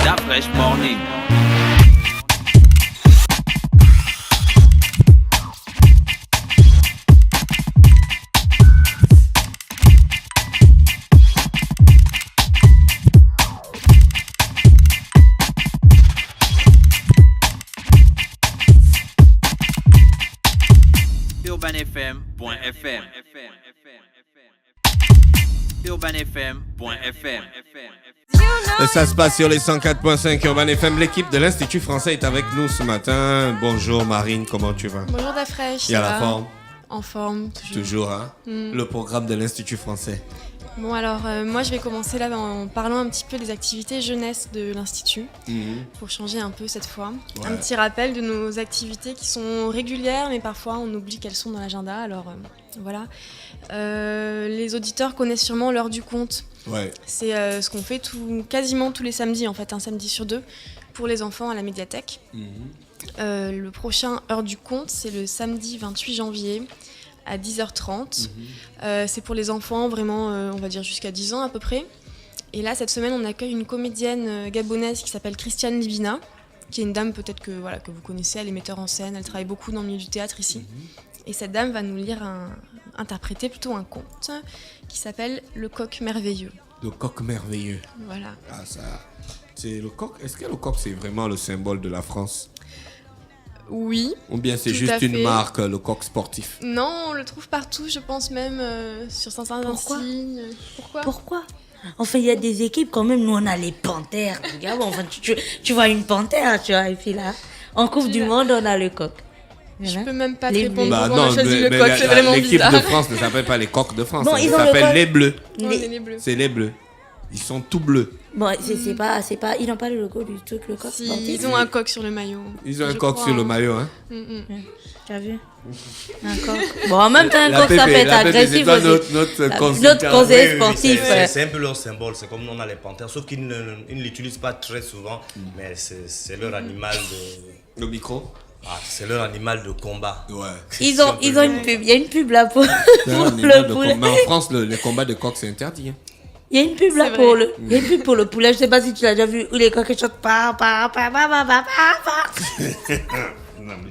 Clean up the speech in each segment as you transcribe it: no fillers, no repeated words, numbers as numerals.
Da Fresh Morning. UrbanFM.fm UrbanFM.fm. Et ça se passe sur les 104.5 Urban FM. L'équipe de l'Institut français est avec nous ce matin. Bonjour Marine, comment tu vas? Bonjour Dafresh. Il y a la forme? En forme, toujours. Toujours, hein? Le programme de l'Institut français. Bon alors, moi je vais commencer là en parlant un petit peu des activités jeunesse de l'Institut, pour changer un peu cette fois. Ouais. Un petit rappel de nos activités qui sont régulières, mais parfois on oublie qu'elles sont dans l'agenda, alors voilà. Les auditeurs connaissent sûrement l'heure du conte. Ouais. C'est ce qu'on fait quasiment tous les samedis, en fait, un samedi sur deux, pour les enfants à la médiathèque. Le prochain heure du conte, c'est le samedi 28 janvier. À 10h30. C'est pour les enfants, vraiment, on va dire jusqu'à 10 ans à peu près. Et là, cette semaine, on accueille une comédienne gabonaise qui s'appelle Christiane Libina, qui est une dame peut-être que vous connaissez, elle est metteur en scène, elle travaille beaucoup dans le milieu du théâtre ici. Et cette dame va nous interpréter plutôt un conte qui s'appelle Le Coq Merveilleux. Le Coq Merveilleux. Voilà. Ah, ça... C'est le coq. Est-ce que le coq, c'est vraiment le symbole de la France? Oui. Ou bien c'est juste une marque, le coq sportif? Non, on le trouve partout, je pense même sur certains insignes. Pourquoi? Enfin, il y a des équipes quand même. Nous, on a les panthères. Regarde, enfin, tu vois une panthère, tu vois. Et puis là, en Coupe du Monde, on a le coq. Je peux même pas te répondre. Bah on a choisi le coq, c'est vraiment l'équipe bizarre. L'équipe de France ne s'appelle pas les coqs de France, bon, ils s'appellent les bleus. Les bleus. C'est les bleus. Ils sont tout bleus. Bon, c'est pas, ils n'ont pas le logo du truc, le coq. Si, ils ont un coq sur le maillot. Ils ont un coq sur le maillot, hein. Tu as vu? Un coq. Bon, en même temps, un coq, ça peut être agressif aussi. Notre conseiller sportif. C'est un peu leur symbole, c'est comme on a les panthères, sauf qu'ils ne l'utilisent pas très souvent, mais c'est leur animal de... Le micro? Ah, c'est leur animal de combat. Ouais. Ils ont une pub, il y a une pub là pour le poulet. Mais en France, les combats de coqs, c'est interdit, hein. Il y a une pub là pour il y a une pub pour le poulet, je sais pas si tu l'as déjà vu, où les coqs chantent pa. Non mais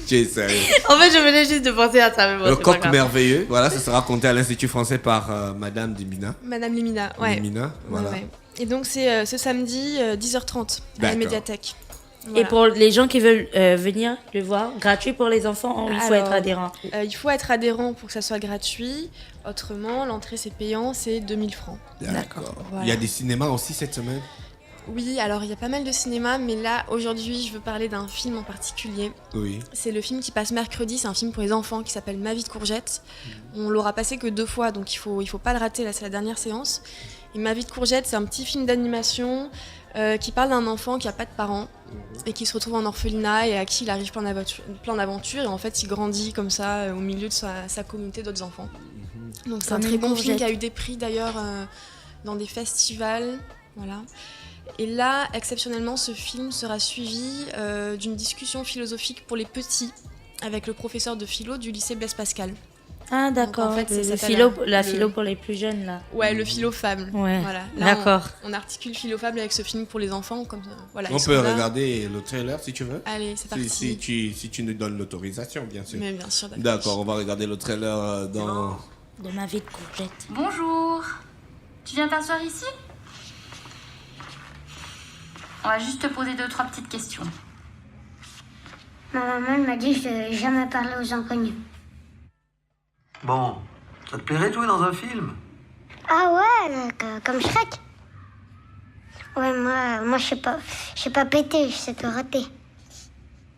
tu es sérieux. En fait, je venais juste de penser à ça. Mais bon, le coq merveilleux, voilà, ça sera raconté à l'Institut français par Madame Limina. Madame Limina, ouais. Limina, voilà. Ouais. Et donc c'est ce samedi 10h30 à la médiathèque. Voilà. Et pour les gens qui veulent venir le voir, gratuit pour les enfants, il faut être adhérent. Il faut être adhérent pour que ça soit gratuit. Autrement, l'entrée c'est payant, c'est 2000 francs. D'accord. Voilà. Il y a des cinémas aussi cette semaine? Oui, alors il y a pas mal de cinémas, mais là aujourd'hui je veux parler d'un film en particulier. Oui. C'est le film qui passe mercredi, c'est un film pour les enfants qui s'appelle Ma vie de courgette. On l'aura passé que 2 fois, donc il faut pas le rater, là c'est la dernière séance. Et Ma vie de courgette, c'est un petit film d'animation qui parle d'un enfant qui a pas de parents et qui se retrouve en orphelinat et à qui il arrive plein d'aventures et en fait il grandit comme ça au milieu de sa communauté d'autres enfants. Donc c'est un très bon film qui a eu des prix d'ailleurs dans des festivals, voilà. Et là, exceptionnellement, ce film sera suivi d'une discussion philosophique pour les petits avec le professeur de philo du lycée Blaise Pascal. Ah d'accord, donc, en fait, la philo pour les plus jeunes là. Ouais, le philo-fable. Ouais, voilà. Là, d'accord. On articule philo-fable avec ce film pour les enfants. Comme ça. Voilà, on peut regarder le trailer si tu veux. Allez, c'est parti. Si tu nous donnes l'autorisation, bien sûr. Mais bien sûr, d'accord, on va regarder le trailer dans... De Ma vie de courgette. Bonjour. Tu viens t'asseoir ici? On va juste te poser 2-3 petites questions. Ma maman m'a dit que je devais jamais parler aux inconnus. Bon, ça te plairait de jouer dans un film? Ah ouais, comme Shrek. Ouais, moi je sais pas péter, je sais que rater.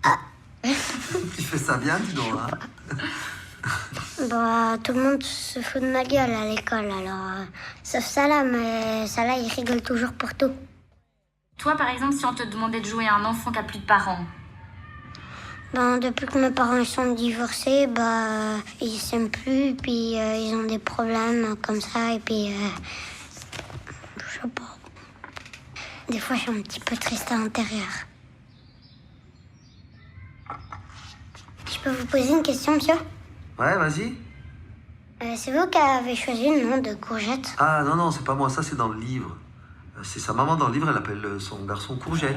Ah. Tu fais ça bien, dis donc, hein? Bah, tout le monde se fout de ma gueule à l'école, alors... sauf Salah, mais Salah, il rigole toujours pour tout. Toi, par exemple, si on te demandait de jouer à un enfant qui a plus de parents? Ben, depuis que mes parents ils sont divorcés, bah, ils s'aiment plus, puis ils ont des problèmes comme ça, et puis... je sais pas. Des fois, je suis un petit peu triste à l'intérieur. Je peux vous poser une question, monsieur? Ouais, vas-y. C'est vous qui avez choisi le nom de courgette? Ah non, c'est pas moi, ça c'est dans le livre. C'est sa maman dans le livre, elle appelle son garçon Courgette.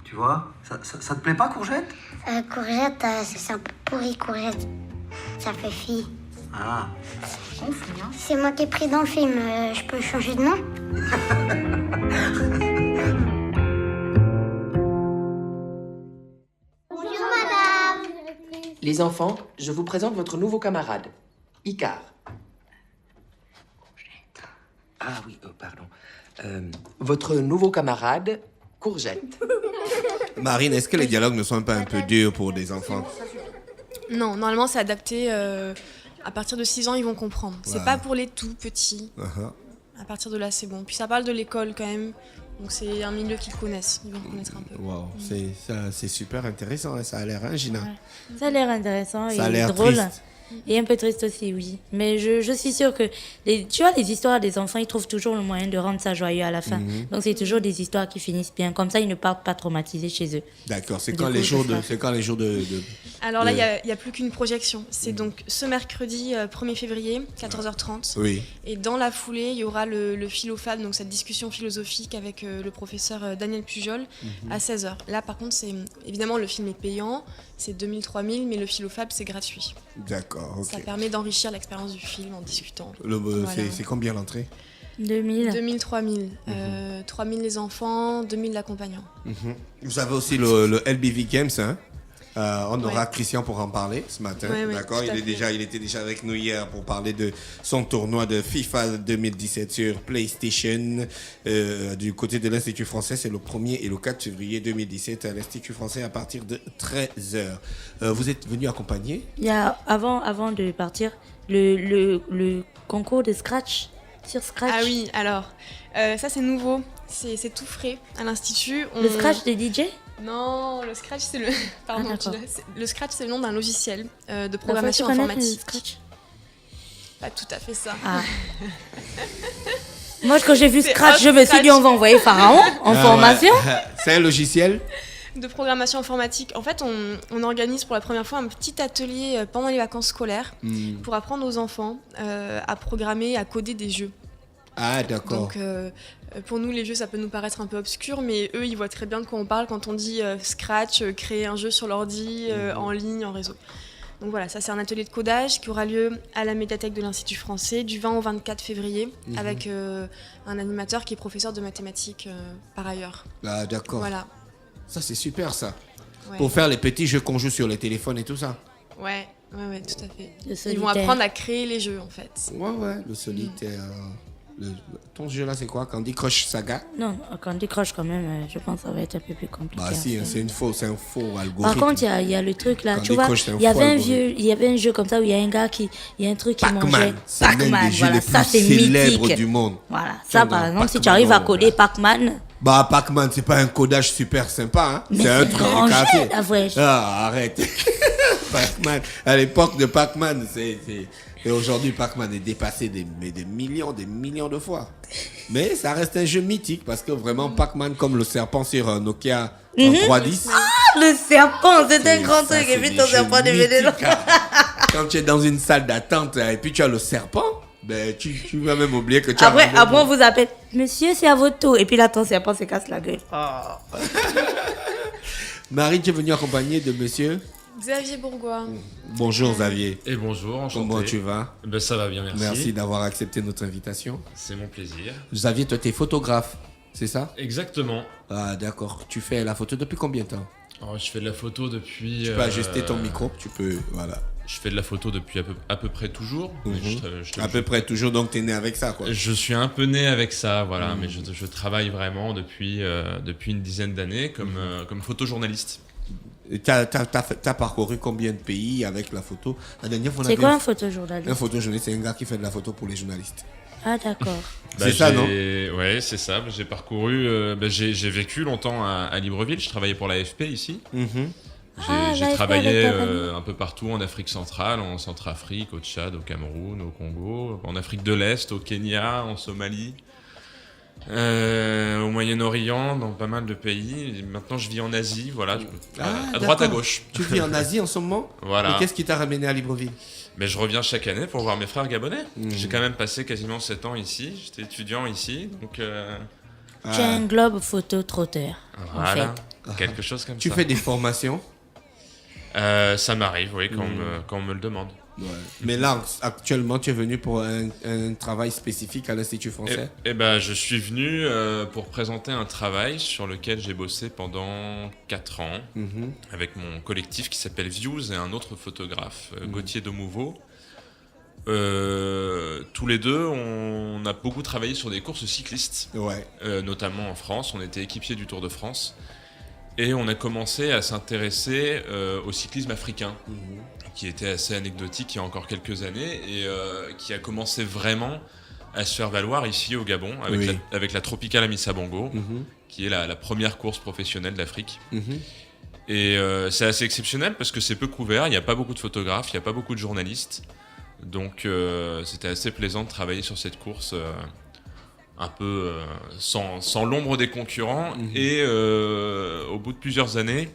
Tu vois, ça te plaît pas, Courgette? Courgette, c'est un peu pourri, Courgette. Ça fait fille. Ah. C'est moi qui ai pris dans le film, je peux changer de nom? Bonjour madame. Les enfants, je vous présente votre nouveau camarade, Icar. Ah oui, pardon. Votre nouveau camarade, Courgette. Marine, est-ce que les dialogues ne sont pas un peu durs pour des enfants? Non, normalement c'est adapté. À partir de 6 ans, ils vont comprendre. C'est Ouais. pas pour les tout petits. Uh-huh. À partir de là, c'est bon. Puis ça parle de l'école quand même. Donc c'est un milieu qu'ils connaissent. Ils vont connaître un peu. Wow, c'est super intéressant, hein, ça a l'air, hein, Gina? Ça a l'air intéressant Ça a et l'air drôle. triste. Et un peu triste aussi, oui. Mais je suis sûre que, tu vois, les histoires des enfants, ils trouvent toujours le moyen de rendre ça joyeux à la fin. Donc c'est toujours des histoires qui finissent bien. Comme ça, ils ne partent pas traumatisés chez eux. D'accord, c'est Du quand, coup, les jours c'est de, ça. c'est quand les jours de... Alors là, de- il n'y a plus qu'une projection. C'est donc ce mercredi 1er février, 14h30. Oui, Et dans la foulée, il y aura le Philofab, donc cette discussion philosophique avec le professeur Daniel Pujol à 16h. Là, par contre, évidemment, le film est payant, c'est 2000-3000, mais le Philofab, c'est gratuit. d'accord, ok. Ça permet d'enrichir l'expérience du film en discutant. C'est Voilà. c'est combien l'entrée? 2000. 2000-3000. 3000 les enfants, 2000 l'accompagnant. Vous avez aussi le LBV Games, hein? On aura Ouais. Christian pour en parler ce matin, Ouais, ouais, d'accord? tout à fait. Il était déjà avec nous hier pour parler de son tournoi de FIFA 2017 sur PlayStation. Du côté de l'Institut français, c'est le 1er et le 4 février 2017 à l'Institut français à partir de 13h. Vous êtes venu accompagner? Il y a, avant de partir, le concours de Scratch. Sur Scratch. Ah oui, alors, ça c'est nouveau, c'est tout frais à l'Institut. Le Scratch de DJ. Non, le Scratch c'est le... Pardon, d'accord. le Scratch c'est le nom d'un logiciel de La fois, tu programmation connais le informatique. Scratch. Pas tout à fait ça. Ah. Moi, quand j'ai vu C'est Scratch, Hot je me suis dit, Scratch. on va envoyer Pharaon en Ah, formation. ouais. C'est un logiciel? De programmation informatique. En fait, on organise pour la première fois un petit atelier pendant les vacances scolaires pour apprendre aux enfants à programmer, à coder des jeux. Ah, d'accord. Donc, pour nous, les jeux, ça peut nous paraître un peu obscur, mais eux, ils voient très bien de quoi on parle quand on dit Scratch, créer un jeu sur l'ordi, en ligne, en réseau. Donc voilà, ça c'est un atelier de codage qui aura lieu à la médiathèque de l'Institut français du 20 au 24 février avec un animateur qui est professeur de mathématiques par ailleurs. Ah, d'accord. Voilà. Ça, c'est super, ça. Ouais. Pour faire les petits jeux qu'on joue sur les téléphones et tout ça. Ouais, tout à fait. Le Ils vont solitaire. apprendre à créer les jeux en fait. Ouais, le solitaire. Ton jeu là, c'est quoi? Candy Crush Saga? Non, quand on décroche quand même, je pense que ça va être un peu plus compliqué. Bah à si, faire. c'est un faux algorithme. Par contre, il y a le truc là, Quand tu vois, décroche, c'est un il y avait faux un algorithme. il y avait un jeu comme ça où il y a un gars il y a un truc qui mangeait. Pac-Man, c'est l'un Pac-Man, des jeux voilà, les ça plus c'est célèbres mythique. du monde. Voilà, ça par Pac-Man, exemple, si tu arrives à coder voilà. Pac-Man, Bah Pac-Man, c'est pas un codage super sympa, hein. mais C'est un c'est truc rangé, écarté. la vraie. Ah, arrête. Pac-Man, à l'époque de Pac-Man, et aujourd'hui, Pac-Man est dépassé des millions de fois. Mais ça reste un jeu mythique parce que vraiment, Pac-Man, comme le serpent sur un Nokia en 310. Le serpent, c'est un grand ça, truc, et c'est puis des ton jeux serpent devenait là. mythiques, hein. Quand tu es dans une salle d'attente et puis tu as le serpent, ben, tu vas même oublier que tu as Après, rendez-vous. on vous appelle, monsieur, c'est à votre tour. Et puis là, ton serpent se casse la gueule. Marie, tu es venue accompagner de monsieur. Xavier Bourgois. Bonjour Xavier. Et bonjour, enchanté. Comment tu vas? Ben, ça va bien, merci. Merci d'avoir accepté notre invitation. C'est mon plaisir. Xavier, toi, tu es photographe, c'est ça? Exactement. Ah, d'accord. Tu fais la photo depuis combien de temps? Alors, je fais de la photo depuis... Tu peux ajuster ton micro, tu peux, voilà. Je fais de la photo depuis à peu près toujours. Mais À peu près toujours, donc tu es né avec ça, quoi. Je suis un peu né avec ça, voilà. Mais je travaille vraiment depuis une dizaine d'années comme photojournaliste. Tu as parcouru combien de pays avec la photo? La dernière fois, on C'est avait quoi un un photojournaliste? photojournaliste, c'est un gars qui fait de la photo pour les journalistes. Ah, d'accord. C'est ça, non? Ouais, c'est ça. J'ai parcouru... j'ai vécu longtemps à Libreville. Je travaillais pour l'AFP ici. J'ai l'AFP travaillé avec ta famille. un peu partout en Afrique centrale, en Centrafrique, au Tchad, au Cameroun, au Congo, en Afrique de l'Est, au Kenya, en Somalie, au Moyen-Orient, dans pas mal de pays. Et maintenant, je vis en Asie, voilà, à droite, à d'accord. gauche. Tu vis en Asie en ce moment? Voilà. Et qu'est-ce qui t'a ramené à Libreville? Mais je reviens chaque année pour voir mes frères gabonais. J'ai quand même passé quasiment 7 ans ici. J'étais étudiant ici, donc Tu es un globe photo trotteur. Voilà, En fait. quelque chose comme Tu ça. fais des formations? Ça m'arrive, oui, quand on me le demande. Ouais. Mais là, actuellement, tu es venu pour un travail spécifique à l'Institut français? Eh ben, je suis venu pour présenter un travail sur lequel j'ai bossé pendant 4 ans avec mon collectif qui s'appelle Views et un autre photographe, Gauthier Demouveau. Tous les deux, on a beaucoup travaillé sur des courses cyclistes, notamment en France. On était équipiers du Tour de France et on a commencé à s'intéresser au cyclisme africain, qui était assez anecdotique il y a encore quelques années et qui a commencé vraiment à se faire valoir ici au Gabon avec la Tropicale Amissa Bongo, qui est la première course professionnelle d'Afrique. Et c'est assez exceptionnel parce que c'est peu couvert, il n'y a pas beaucoup de photographes, il n'y a pas beaucoup de journalistes. Donc c'était assez plaisant de travailler sur cette course un peu sans l'ombre des concurrents. Et au bout de plusieurs années,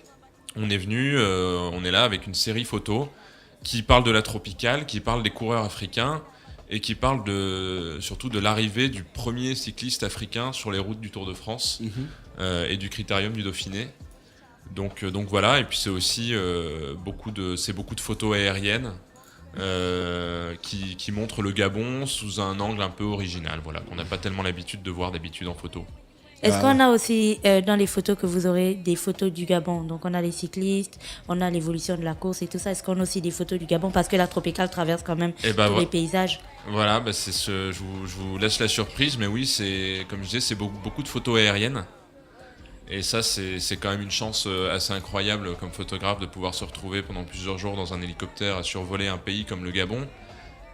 on est là avec une série photo qui parle de la tropicale, qui parle des coureurs africains et qui parle surtout de l'arrivée du premier cycliste africain sur les routes du Tour de France et du Critérium du Dauphiné. Donc voilà, et puis c'est aussi beaucoup de photos aériennes qui montrent le Gabon sous un angle un peu original, voilà, qu'on n'a pas tellement l'habitude de voir d'habitude en photo. Est-ce qu'on a aussi dans les photos que vous aurez des photos du Gabon? Donc on a les cyclistes, on a l'évolution de la course et tout ça. Est-ce qu'on a aussi des photos du Gabon? Parce que la tropicale traverse quand même tous les paysages. Voilà, je vous laisse la surprise, mais oui, comme je disais, c'est beaucoup de photos aériennes. Et ça, c'est quand même une chance assez incroyable comme photographe de pouvoir se retrouver pendant plusieurs jours dans un hélicoptère à survoler un pays comme le Gabon,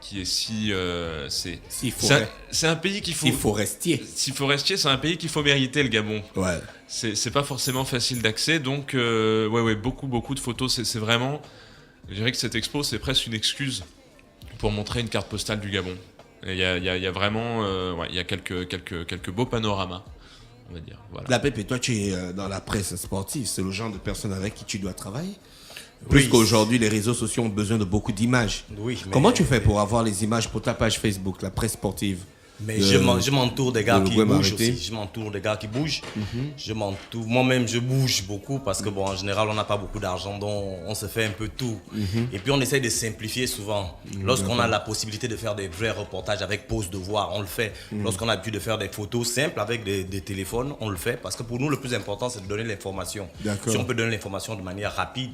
qui est c'est un pays qu'il faut... Si forestier, c'est un pays qu'il faut mériter, le Gabon. Ouais. C'est pas forcément facile d'accès, donc beaucoup de photos. C'est vraiment... Je dirais que cette expo, c'est presque une excuse pour montrer une carte postale du Gabon. Il y a vraiment... il y a quelques beaux panoramas, on va dire. Voilà. La Pépé, toi, tu es dans la presse sportive. C'est le genre de personne avec qui tu dois travailler. Plus qu'aujourd'hui, les réseaux sociaux ont besoin de beaucoup d'images. Comment tu fais pour avoir les images pour ta page Facebook, la presse sportive? Mais je m'entoure des gars qui bougent aussi. Je m'entoure des gars qui bougent. Moi-même, je bouge beaucoup parce que, en général, on n'a pas beaucoup d'argent, donc on se fait un peu tout. Et puis, on essaye de simplifier souvent. Lorsqu'on a la possibilité de faire des vrais reportages avec pause de voix, on le fait. Lorsqu'on a l'habitude de faire des photos simples avec des téléphones, on le fait. Parce que pour nous, le plus important, c'est de donner l'information. Si on peut donner l'information de manière rapide,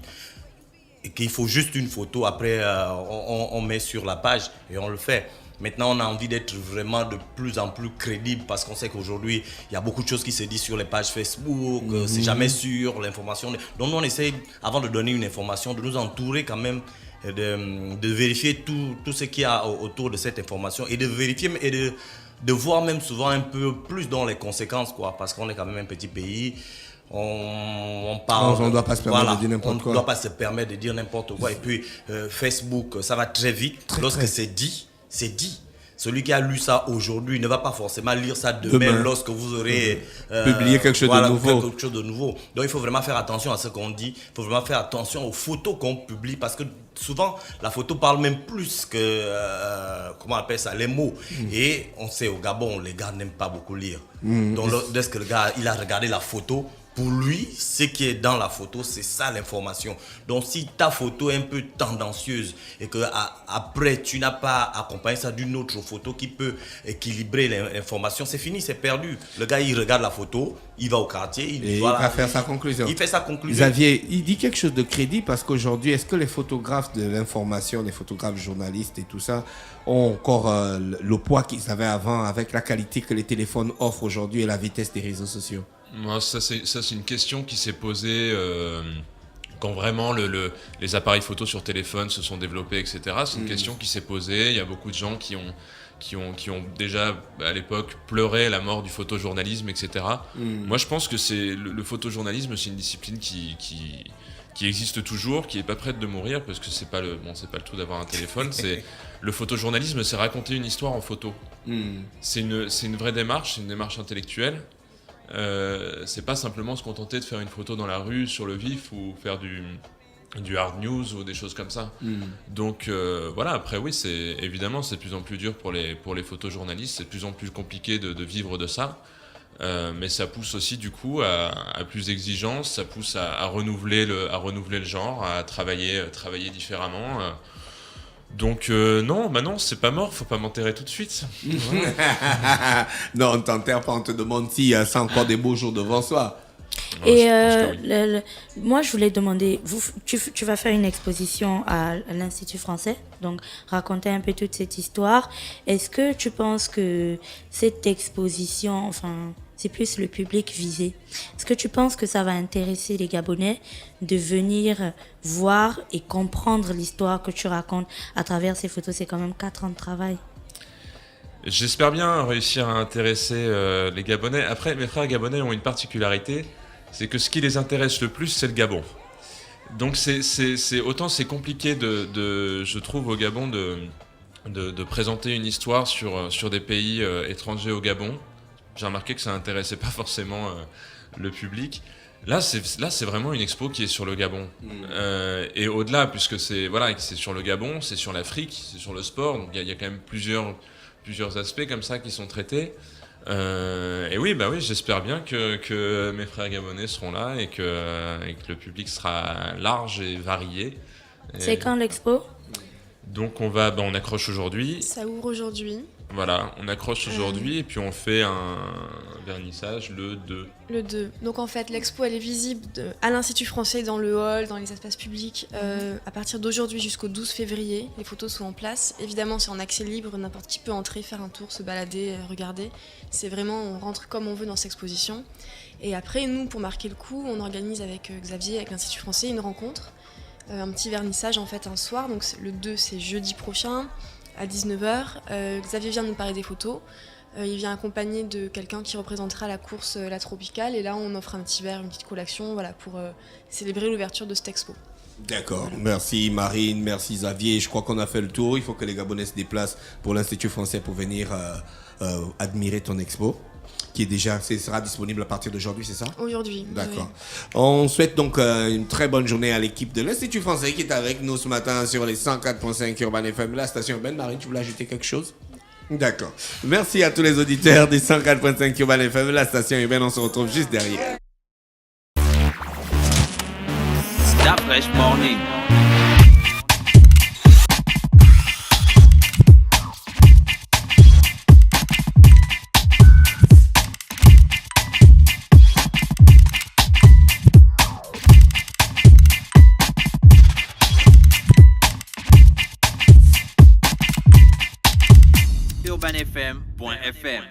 et qu'il faut juste une photo, après on met sur la page et on le fait. Maintenant, on a envie d'être vraiment de plus en plus crédible parce qu'on sait qu'aujourd'hui, il y a beaucoup de choses qui se disent sur les pages Facebook, c'est jamais sûr, l'information. Donc, nous, on essaye, avant de donner une information, de nous entourer quand même, de vérifier tout ce qu'il y a autour de cette information et de vérifier et de voir même souvent un peu plus dans les conséquences, quoi, parce qu'on est quand même un petit pays. On parle, on ne doit pas se permettre de dire n'importe quoi. On ne doit pas se permettre de dire n'importe quoi. Et puis, Facebook, ça va très vite. Lorsque c'est dit, c'est dit. Celui qui a lu ça aujourd'hui ne va pas forcément lire ça demain. Lorsque vous aurez publié quelque chose de nouveau. Donc il faut vraiment faire attention à ce qu'on dit. Il faut vraiment faire attention aux photos qu'on publie parce que souvent la photo parle même plus que comment on appelle ça, les mots. Et on sait au Gabon, les gars n'aiment pas beaucoup lire. Donc dès que le gars il a regardé la photo, pour lui, ce qui est dans la photo, c'est ça l'information. Donc si ta photo est un peu tendancieuse et que après tu n'as pas accompagné ça d'une autre photo qui peut équilibrer l'information, c'est fini, c'est perdu. Le gars il regarde la photo, il va au quartier, il va faire sa conclusion. Il fait sa conclusion. Xavier, il dit quelque chose de crédible parce qu'aujourd'hui, est-ce que les photographes de l'information, les photographes journalistes et tout ça ont encore le poids qu'ils avaient avant avec la qualité que les téléphones offrent aujourd'hui et la vitesse des réseaux sociaux? Moi, ça c'est une question qui s'est posée quand vraiment les appareils photo sur téléphone se sont développés, etc. C'est une question qui s'est posée. Il y a beaucoup de gens qui ont déjà à l'époque pleuré la mort du photojournalisme, etc. Moi, je pense que le photojournalisme, c'est une discipline qui existe toujours, qui est pas prête de mourir parce que c'est pas le tout d'avoir un téléphone. Le photojournalisme, c'est raconter une histoire en photo. C'est une vraie démarche, c'est une démarche intellectuelle. C'est pas simplement se contenter de faire une photo dans la rue sur le vif ou faire du hard news ou des choses comme ça. Donc voilà, après oui, évidemment c'est de plus en plus dur pour les photojournalistes, c'est de plus en plus compliqué de vivre de ça. Mais ça pousse aussi du coup à plus d'exigences, ça pousse à renouveler le genre, à travailler différemment. Donc non, c'est pas mort, faut pas m'enterrer tout de suite. Non, on t'enterre pas, on te demande si c'est encore des beaux jours devant soi. Et moi, je voulais demander, tu vas faire une exposition à l'Institut français, donc raconter un peu toute cette histoire. Est-ce que tu penses que cette exposition, c'est plus le public visé, est-ce que tu penses que ça va intéresser les Gabonais de venir voir et comprendre l'histoire que tu racontes à travers ces photos? C'est quand même 4 ans de travail. J'espère bien réussir à intéresser les Gabonais. Après, mes frères gabonais ont une particularité, c'est que ce qui les intéresse le plus, c'est le Gabon. Donc autant c'est compliqué je trouve au Gabon de présenter une histoire sur des pays étrangers au Gabon. J'ai remarqué que ça n'intéressait pas forcément le public. Là, c'est vraiment une expo qui est sur le Gabon. Et au-delà, puisque c'est sur le Gabon, c'est sur l'Afrique, c'est sur le sport. Donc il y a quand même plusieurs aspects comme ça qui sont traités. Et oui, j'espère bien que mes frères gabonais seront là et que le public sera large et varié. C'est quand l'expo ? Donc on accroche aujourd'hui. Ça ouvre aujourd'hui. Voilà, on accroche aujourd'hui et puis on fait un vernissage le 2. Le 2. Donc en fait, l'expo elle est visible à l'Institut français dans le hall, dans les espaces publics, à partir d'aujourd'hui jusqu'au 12 février. Les photos sont en place. Évidemment, c'est en accès libre, n'importe qui peut entrer, faire un tour, se balader, regarder. C'est vraiment, on rentre comme on veut dans cette exposition. Et après, nous, pour marquer le coup, on organise avec Xavier, avec l'Institut français, une rencontre, un petit vernissage en fait un soir. Donc le 2, c'est jeudi prochain. À 19h, Xavier vient nous parler des photos. Il vient accompagné de quelqu'un qui représentera la course La Tropicale. Et là, on offre un petit verre, une petite collation pour célébrer l'ouverture de cette expo. D'accord. Voilà. Merci Marine, merci Xavier. Je crois qu'on a fait le tour. Il faut que les Gabonais se déplacent pour l'Institut français pour venir admirer ton expo. Sera disponible à partir d'aujourd'hui, c'est ça ? Aujourd'hui. D'accord. Oui. On souhaite donc une très bonne journée à l'équipe de l'Institut français qui est avec nous ce matin sur les 104.5 Urban FM, la station urbaine. Marine, tu voulais ajouter quelque chose ? D'accord. Merci à tous les auditeurs des 104.5 Urban FM, la station urbaine. On se retrouve juste derrière. Stop Fresh Morning. UrbanFM.fm